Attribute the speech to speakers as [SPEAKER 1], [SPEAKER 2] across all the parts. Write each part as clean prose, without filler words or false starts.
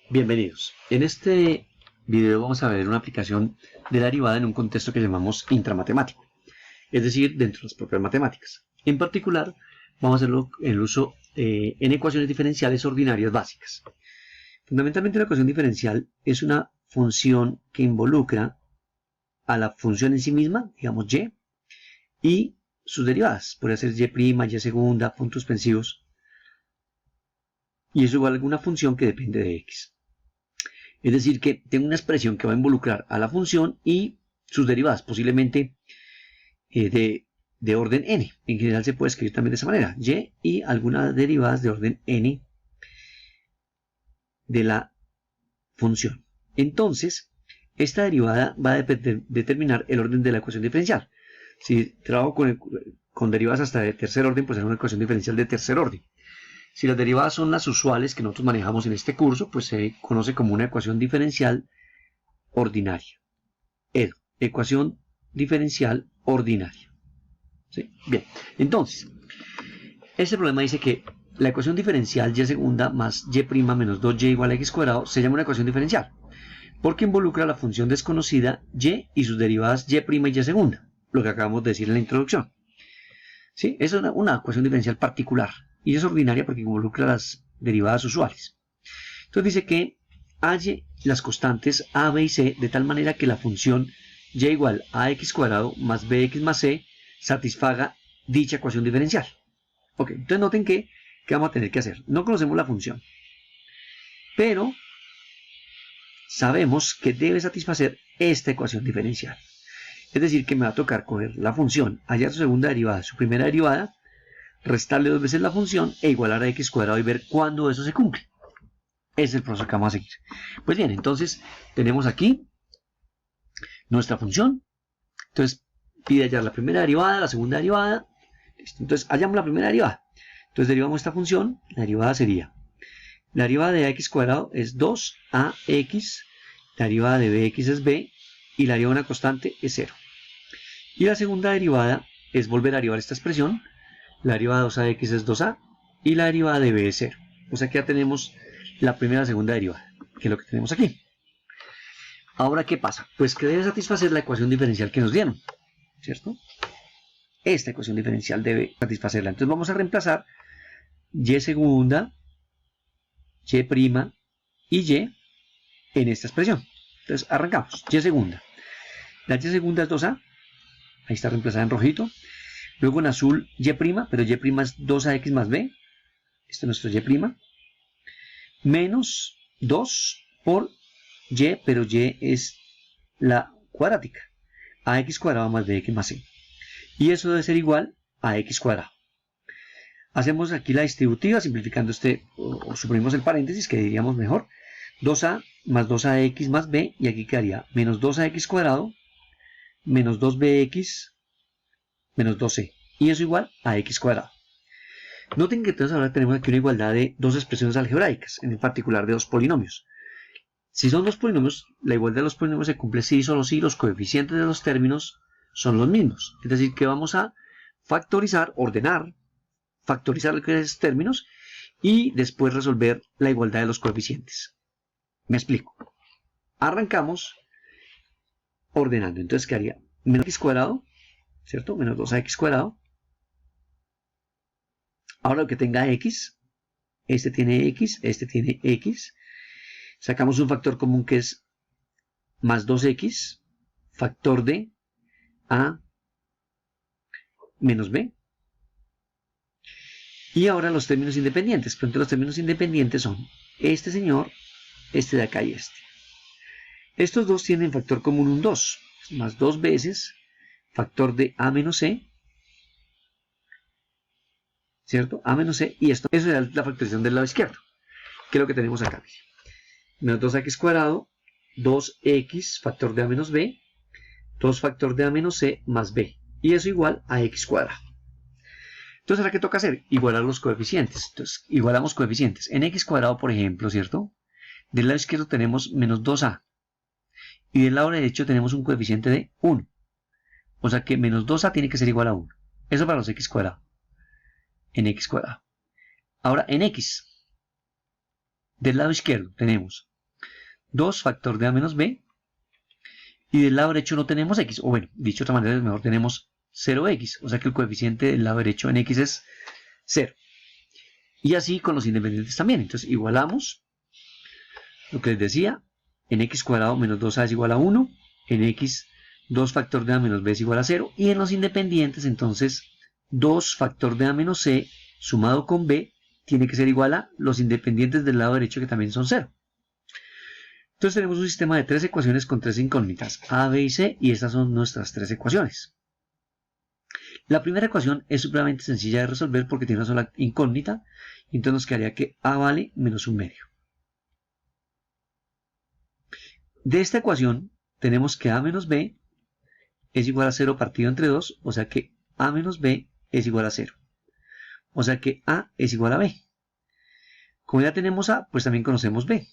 [SPEAKER 1] Bienvenidos. En este video vamos a ver una aplicación de la derivada en un contexto que llamamos intramatemático, es decir, dentro de las propias matemáticas. En particular, vamos a hacerlo en el uso en ecuaciones diferenciales ordinarias básicas. Fundamentalmente, la ecuación diferencial es una función que involucra a la función en sí misma, digamos y sus derivadas. Puede ser y segunda, puntos suspensivos, y es igual a alguna función que depende de x. Es decir, que tengo una expresión que va a involucrar a la función y sus derivadas, posiblemente de orden n. En general se puede escribir también de esa manera, y algunas derivadas de orden n de la función. Entonces, esta derivada va a determinar el orden de la ecuación diferencial. Si trabajo con derivadas hasta de tercer orden, pues es una ecuación diferencial de tercer orden. Si las derivadas son las usuales que nosotros manejamos en este curso, pues se conoce como una ecuación diferencial ordinaria. Ecuación diferencial ordinaria. ¿Sí? Bien, entonces, este problema dice que la ecuación diferencial y segunda más y' menos 2y igual a x cuadrado se llama una ecuación diferencial, porque involucra la función desconocida y sus derivadas y' y segunda, lo que acabamos de decir en la introducción. ¿Sí? Es una ecuación diferencial particular. Y es ordinaria porque involucra las derivadas usuales. Entonces dice que halle las constantes a, b y c de tal manera que la función y igual a x cuadrado más bx más c satisfaga dicha ecuación diferencial. Ok, entonces noten ¿qué vamos a tener que hacer? No conocemos la función, pero sabemos que debe satisfacer esta ecuación diferencial. Es decir, que me va a tocar coger la función, hallar su segunda derivada, su primera derivada, restarle dos veces la función e igualar a x cuadrado y ver cuándo eso se cumple. Ese es el proceso que vamos a seguir. Pues bien, entonces tenemos aquí nuestra función. Entonces pide hallar la primera derivada, la segunda derivada. Listo. Entonces hallamos la primera derivada. Entonces derivamos esta función. La derivada sería, la derivada de ax cuadrado es 2ax, la derivada de bx es b y la derivada de una constante es 0. Y la segunda derivada es volver a derivar esta expresión. La derivada de 2ax es 2a y la derivada de b es 0. O sea que ya tenemos la primera y la segunda derivada, que es lo que tenemos aquí. Ahora, ¿qué pasa? Pues que debe satisfacer la ecuación diferencial que nos dieron, ¿cierto? Esta ecuación diferencial debe satisfacerla. Entonces vamos a reemplazar y segunda, y' y y en esta expresión. Entonces arrancamos. Y segunda. La y segunda es 2a. Ahí está reemplazada en rojito. Luego en azul y', pero y' es 2ax más b. Este es nuestro y'. Menos 2 por y, pero y es la cuadrática. Ax cuadrado más bx más c. Y eso debe ser igual a x cuadrado. Hacemos aquí la distributiva, simplificando o suprimimos el paréntesis, que diríamos mejor. 2a más 2ax más b, y aquí quedaría menos 2ax cuadrado menos 2bx menos 2c. Y eso igual a x cuadrado. Noten que entonces ahora tenemos aquí una igualdad de dos expresiones algebraicas, en particular de dos polinomios. Si son dos polinomios, la igualdad de los polinomios se cumple si y solo si los coeficientes de los términos son los mismos. Es decir, que vamos a factorizar, factorizar los términos y después resolver la igualdad de los coeficientes. Me explico. Arrancamos ordenando. Entonces quedaría menos x cuadrado, ¿cierto? Menos 2ax cuadrado. Ahora lo que tenga x, este tiene x, este tiene x. Sacamos un factor común que es más 2x, factor de a menos b. Y ahora los términos independientes. Por ejemplo, los términos independientes son este señor, este de acá y este. Estos dos tienen factor común un 2, más 2 veces factor de a menos c, ¿cierto? A menos c, y esto, eso es la factorización del lado izquierdo, que es lo que tenemos acá. Menos 2x cuadrado, 2x factor de a menos b, 2 factor de a menos c más b, y eso igual a x cuadrado. Entonces, ¿ahora qué toca hacer? Igualar los coeficientes. Entonces, igualamos coeficientes. En x cuadrado, por ejemplo, ¿cierto? Del lado izquierdo tenemos menos 2a, y del lado derecho tenemos un coeficiente de 1. O sea que menos 2a tiene que ser igual a 1. Eso para los x cuadrados. En x cuadrado. Ahora, en x, del lado izquierdo tenemos 2 factor de a menos b, y del lado derecho no tenemos x, o bueno, dicho de otra manera, mejor tenemos 0x, o sea que el coeficiente del lado derecho en x es 0. Y así con los independientes también. Entonces igualamos lo que les decía, en x cuadrado menos 2a es igual a 1, en x 2 factor de a menos b es igual a 0, y en los independientes entonces 2 factor de a menos c sumado con b tiene que ser igual a los independientes del lado derecho que también son 0. Entonces tenemos un sistema de 3 ecuaciones con 3 incógnitas, a, b y c, y estas son nuestras 3 ecuaciones. La primera ecuación es supremamente sencilla de resolver porque tiene una sola incógnita, y entonces nos quedaría que a vale menos 1 medio. De esta ecuación tenemos que a menos b es igual a 0 partido entre 2, o sea que a menos b es igual a 0. O sea que a es igual a b. Como ya tenemos a, pues también conocemos b.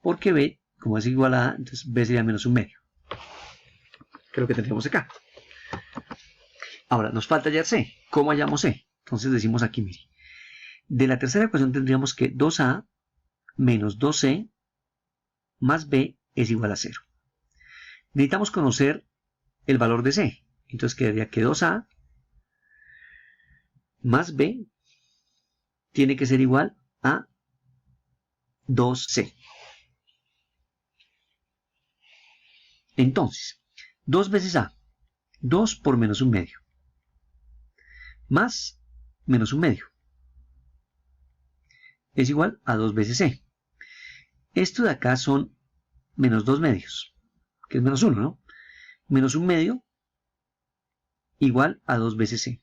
[SPEAKER 1] Porque b, como es igual a a, entonces b sería menos 1 medio. Que es lo que tendríamos acá. Ahora, nos falta hallar c. ¿Cómo hallamos c? Entonces decimos aquí, mire. De la tercera ecuación tendríamos que 2a menos 2c más b es igual a 0. Necesitamos conocer el valor de c. Entonces quedaría que 2a más b tiene que ser igual a 2c. Entonces, 2 veces a, 2 por menos 1 medio, más menos 1 medio, es igual a 2 veces c. Esto de acá son menos 2 medios, que es menos 1, ¿no? Menos 1 medio igual a 2 veces c.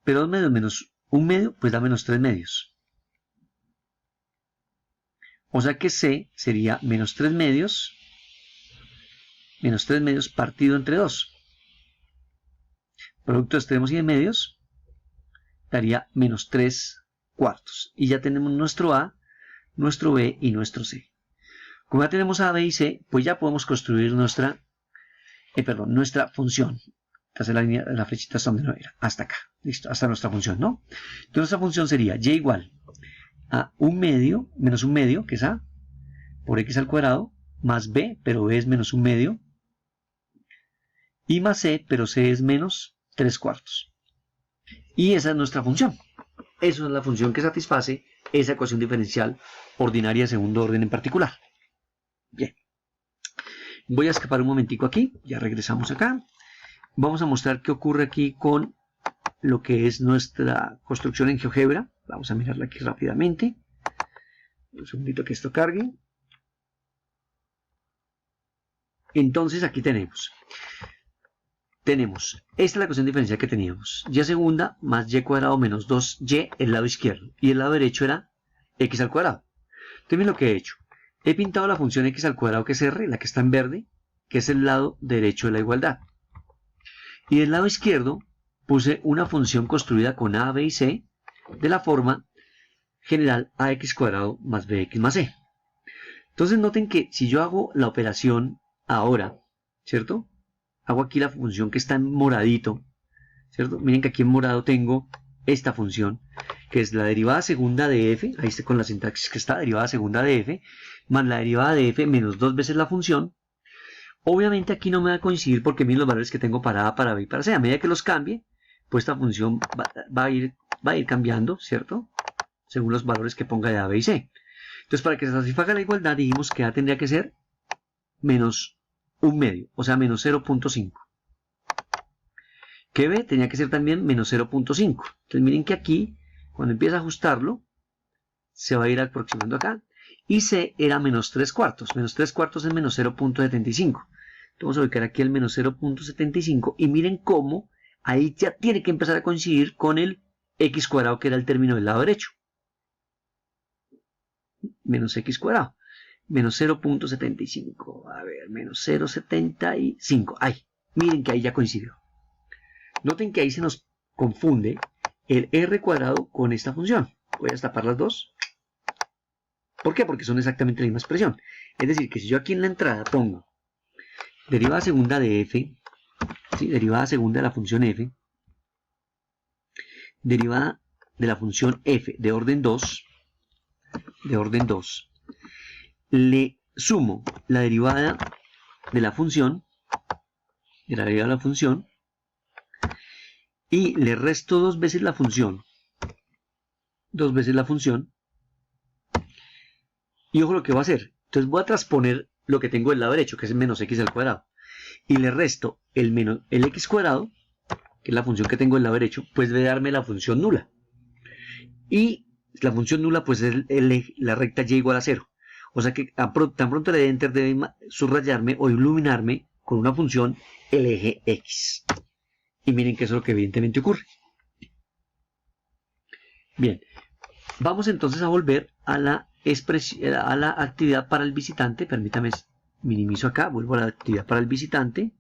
[SPEAKER 1] Pero 2 medios menos 1 medio, pues da menos 3 medios. O sea que c sería menos 3 medios partido entre 2. Producto de extremos y de medios daría menos 3 cuartos. Y ya tenemos nuestro a, nuestro b y nuestro c. Como ya tenemos a, b y c, pues ya podemos construir nuestra función. Entonces la flechita hasta donde no era, hasta acá. Listo, hasta nuestra función, ¿no? Entonces nuestra función sería y igual a 1 medio menos 1 medio, que es a, por x al cuadrado, más b, pero b es menos 1 medio, y más c, pero c es menos 3 cuartos. Y esa es nuestra función. Esa es la función que satisface esa ecuación diferencial ordinaria de segundo orden en particular. Bien. Voy a escapar un momentico aquí, ya regresamos acá. Vamos a mostrar qué ocurre aquí con lo que es nuestra construcción en GeoGebra. Vamos a mirarla aquí rápidamente. Un segundito que esto cargue. Entonces aquí tenemos, esta es la ecuación diferencial que teníamos. Y segunda más y cuadrado menos 2y el lado izquierdo. Y el lado derecho era x al cuadrado. Entonces miren lo que he hecho. He pintado la función x al cuadrado que es r, la que está en verde, que es el lado derecho de la igualdad. Y del lado izquierdo puse una función construida con a, b y c de la forma general ax cuadrado más bx más c. Entonces noten que si yo hago la operación ahora, ¿cierto? Hago aquí la función que está en moradito, ¿cierto? Miren que aquí en morado tengo esta función, que es la derivada segunda de f, ahí está con la sintaxis que está, derivada segunda de f, más la derivada de f menos 2 veces la función. Obviamente aquí no me va a coincidir porque miren los valores que tengo para a, para b y para c. A medida que los cambie, pues esta función va a ir cambiando, ¿cierto? Según los valores que ponga de a, b y c. Entonces, para que se satisfaga la igualdad, dijimos que a tendría que ser menos 1 medio, o sea, menos 0.5. Que b tenía que ser también menos 0.5. Entonces, miren que aquí, cuando empieza a ajustarlo, se va a ir aproximando acá. Y c era menos 3 cuartos. Menos 3 cuartos es menos 0.75. Vamos a ubicar aquí el menos 0.75 y miren cómo ahí ya tiene que empezar a coincidir con el x cuadrado que era el término del lado derecho. Menos x cuadrado. Menos 0.75. A ver, menos 0.75. Ahí. Miren que ahí ya coincidió. Noten que ahí se nos confunde el r cuadrado con esta función. Voy a tapar las dos. ¿Por qué? Porque son exactamente la misma expresión. Es decir, que si yo aquí en la entrada pongo derivada segunda de f, ¿sí? Derivada segunda de la función f, derivada de la función f de orden 2, le sumo la derivada de la función, y le resto dos veces la función, y ojo lo que voy a hacer. Entonces voy a transponer lo que tengo del lado derecho, que es menos x al cuadrado, y le resto el x cuadrado, que es la función que tengo del lado derecho, pues debe darme la función nula. Y la función nula pues es la recta y igual a 0. O sea que tan pronto le dé enter debe subrayarme o iluminarme con una función el eje x. Y miren que eso es lo que evidentemente ocurre. Bien, vamos entonces a volver a la actividad para el visitante. Permítame, minimizo acá, vuelvo a la actividad para el visitante.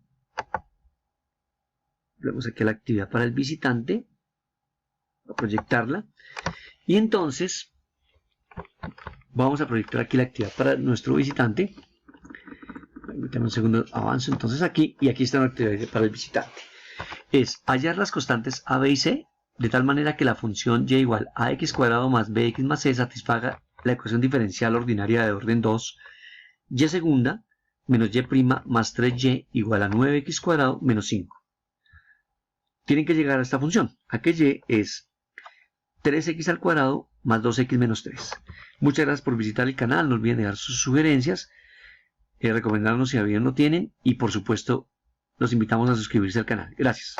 [SPEAKER 1] Volvemos aquí a la actividad para el visitante, a proyectarla. Y entonces vamos a proyectar aquí la actividad para nuestro visitante. Permítame un segundo, avanzo entonces aquí, y aquí está la actividad para el visitante. Es hallar las constantes a, b y c, de tal manera que la función y igual a x cuadrado más bx más c satisfaga la ecuación diferencial ordinaria de orden 2, y segunda menos y' más 3y igual a 9x cuadrado menos 5. Tienen que llegar a esta función, a que y es 3x al cuadrado más 2x menos 3. Muchas gracias por visitar el canal, no olviden dejar sus sugerencias, recomendarnos si aún no tienen, y por supuesto los invitamos a suscribirse al canal. Gracias.